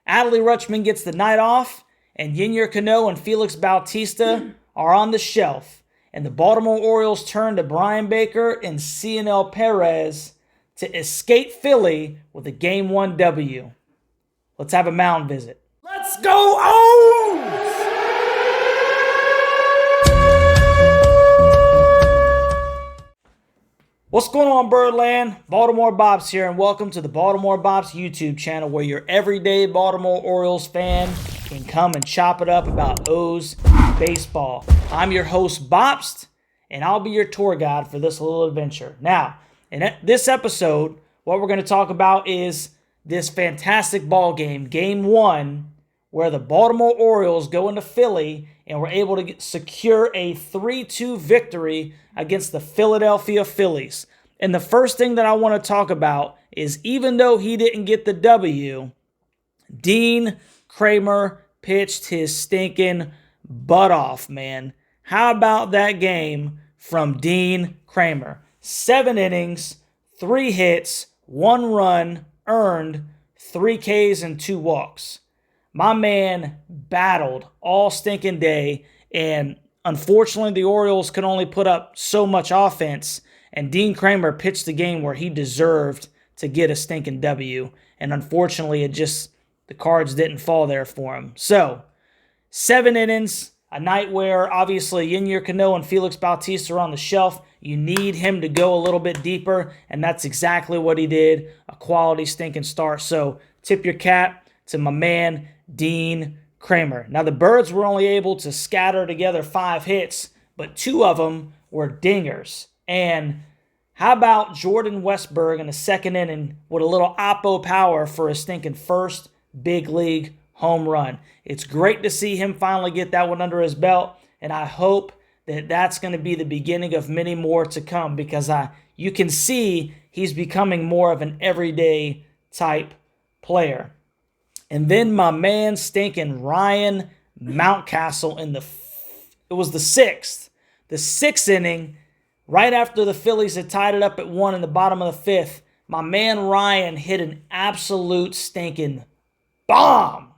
Adley Rutschman gets the night off, and Yennier, Cano, and Felix Bautista are on the shelf. And the Baltimore Orioles turn to Brian Baker and Cionel Perez to escape Philly with a Game 1 W. Let's have a mound visit. Let's go O's! What's going on, Birdland? Baltimore Bops here, and welcome to the Baltimore Bops YouTube channel, where your everyday Baltimore Orioles fan can come and chop it up about O's baseball. I'm your host, Bops, and I'll be your tour guide for this little adventure. Now, in this episode, what we're going to talk about is this fantastic ball game, Game 1, where the Baltimore Orioles go into Philly and were able to secure a 3-2 victory against the Philadelphia Phillies. And the first thing that I want to talk about is, even though he didn't get the W, Dean Kremer pitched his stinking butt off, man. How about that game from Dean Kremer? 7 innings, 3 hits, 1 run earned, 3 Ks and 2 walks. My man battled all stinking day, and unfortunately the Orioles could only put up so much offense, and Dean Kremer pitched the game where he deserved to get a stinking W, and unfortunately the cards didn't fall there for him. So, 7 innings, a night where obviously Yennier, Cano, and Felix Bautista are on the shelf. You need him to go a little bit deeper, and that's exactly what he did. A quality stinking start. So, tip your cap to my man, Dean Kremer. Now, the Birds were only able to scatter together 5 hits, but 2 of them were dingers. And how about Jordan Westburg in the second inning with a little oppo power for his stinking first big league home run? It's great to see him finally get that one under his belt, and I hope that that's going to be the beginning of many more to come, because you can see he's becoming more of an everyday type player. And then my man stinking Ryan Mountcastle it was the 6th. The 6th inning, right after the Phillies had tied it up at 1 in the bottom of the 5th, my man Ryan hit an absolute stinking bomb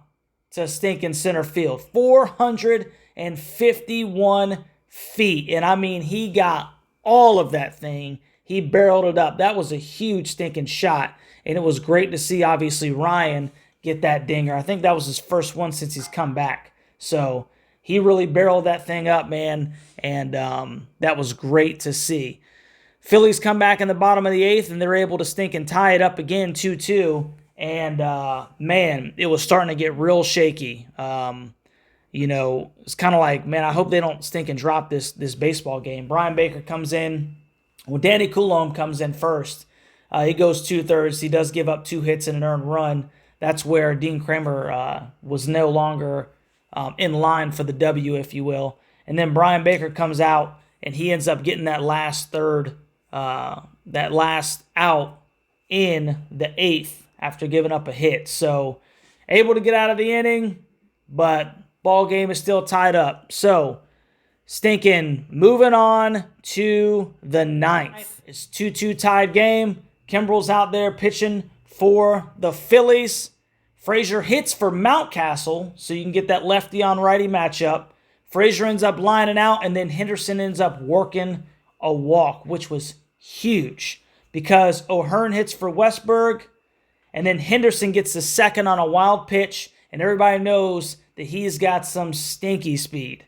to stinking center field. 451 feet. And I mean, he got all of that thing. He barreled it up. That was a huge stinking shot. And it was great to see, obviously, Ryan get that dinger. I think that was his first one since he's come back. So he really barreled that thing up, man. And that was great to see. Phillies come back in the bottom of the 8th, and they're able to stinking tie it up again, 2-2. And, man, it was starting to get real shaky. It's kind of like, man, I hope they don't stink and drop this baseball game. Brian Baker comes in. Well, Danny Coulombe comes in first. He goes 2/3. He does give up 2 hits and an earned run. That's where Dean Kremer was no longer in line for the W, if you will. And then Brian Baker comes out, and he ends up getting that last third, that last out in the 8th after giving up a hit. So, able to get out of the inning, but ball game is still tied up. So, stinking moving on to the 9th. It's 2-2 tied game. Kimbrel's out there pitching for the Phillies. Frazier hits for Mountcastle, so you can get that lefty on righty matchup. Frazier ends up lining out, and then Henderson ends up working a walk, which was huge, because O'Hearn hits for Westburg, and then Henderson gets the second on a wild pitch, and everybody knows that he's got some stinky speed.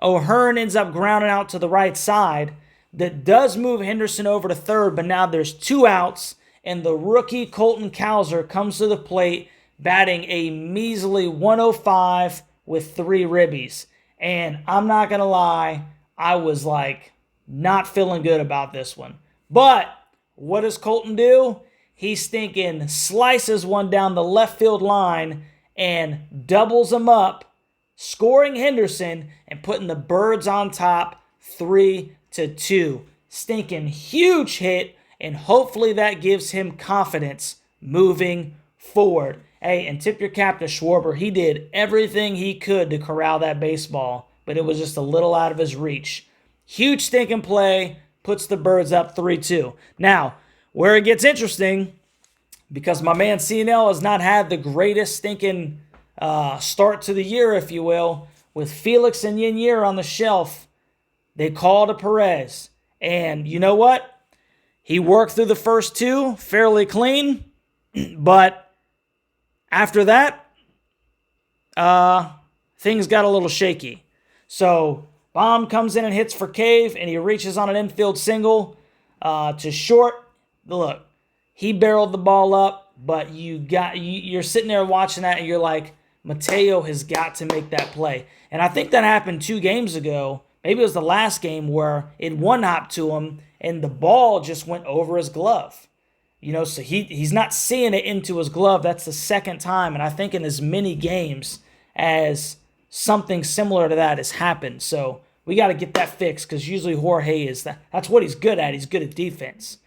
O'Hearn ends up grounding out to the right side. That does move Henderson over to third, but now there's 2 outs, and the rookie Colton Cowser comes to the plate, batting a measly 105 with 3 ribbies. And I'm not going to lie, I was not feeling good about this one. But what does Colton do? He stinking slices one down the left field line and doubles him up, scoring Henderson and putting the Birds on top 3-2. Stinking huge hit, and hopefully that gives him confidence moving forward. Hey, and tip your cap to Schwarber. He did everything he could to corral that baseball, but it was just a little out of his reach. Huge stinking play, puts the Birds up 3-2. Now, where it gets interesting, because my man Cionel has not had the greatest stinking start to the year, if you will. With Felix and Yennier on the shelf, they called to Perez. And you know what? He worked through the first two fairly clean. But after that, things got a little shaky. So Baum comes in and hits for Cave, and he reaches on an infield single to short. Look, he barreled the ball up, but you're sitting there watching that, and you're like, Mateo has got to make that play. And I think that happened 2 games ago. Maybe it was the last game where it one-hopped to him, and the ball just went over his glove. You know, so he's not seeing it into his glove. That's the second time, and I think in as many games as something similar to that has happened. So we got to get that fixed, because usually Jorge that's what he's good at. He's good at defense.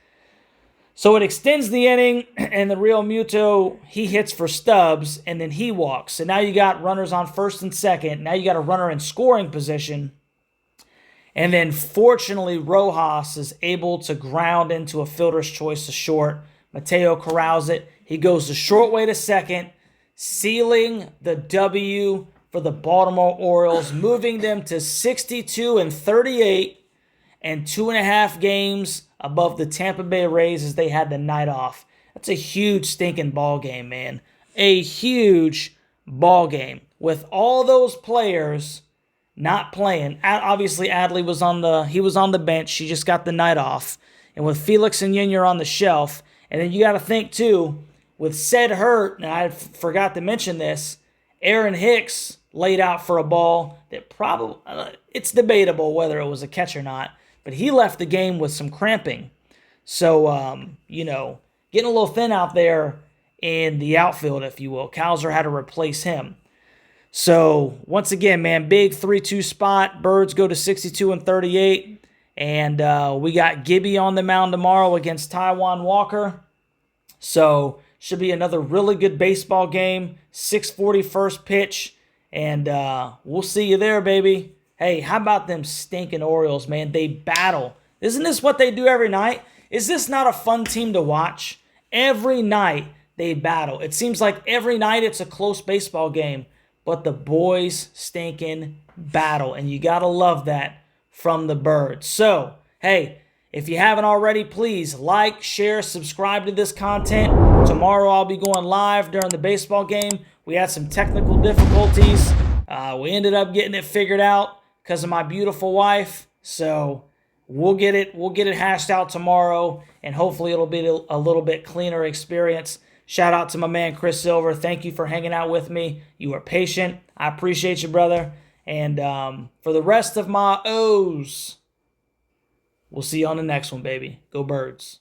So it extends the inning, and the Real Muto, he hits for Stubbs, and then he walks. So now you got runners on first and second. Now you got a runner in scoring position. And then fortunately, Rojas is able to ground into a fielder's choice to short. Mateo corrals it. He goes the short way to second, sealing the W for the Baltimore Orioles, moving them to 62-38 and 2.5 games above the Tampa Bay Rays as they had the night off. That's a huge stinking ball game, man. A huge ball game with all those players not playing. Obviously, Adley was on the bench. She just got the night off. And with Felix and Yennier on the shelf. And then you got to think, too, with said hurt, and I forgot to mention this, Aaron Hicks laid out for a ball that probably, it's debatable whether it was a catch or not, but he left the game with some cramping. So, you know, getting a little thin out there in the outfield, if you will. Kowser had to replace him. So, once again, man, big 3-2 spot. Birds go to 62-38. And we got Gibby on the mound tomorrow against Taijuan Walker. So, should be another really good baseball game. 6:40 first pitch. And we'll see you there, baby. Hey, how about them stinking Orioles, man? They battle. Isn't this what they do every night? Is this not a fun team to watch? Every night they battle. It seems like every night it's a close baseball game. But the boys stinking battle. And you got to love that from the Birds. So, hey, if you haven't already, please like, share, subscribe to this content. Tomorrow I'll be going live during the baseball game. We had some technical difficulties. We ended up getting it figured out because of my beautiful wife. So we'll get it hashed out tomorrow, and hopefully it'll be a little bit cleaner experience. Shout out to my man Chris Silver. Thank you for hanging out with me. You were patient. I appreciate you, brother. And for the rest of my O's, we'll see you on the next one, baby. Go Birds.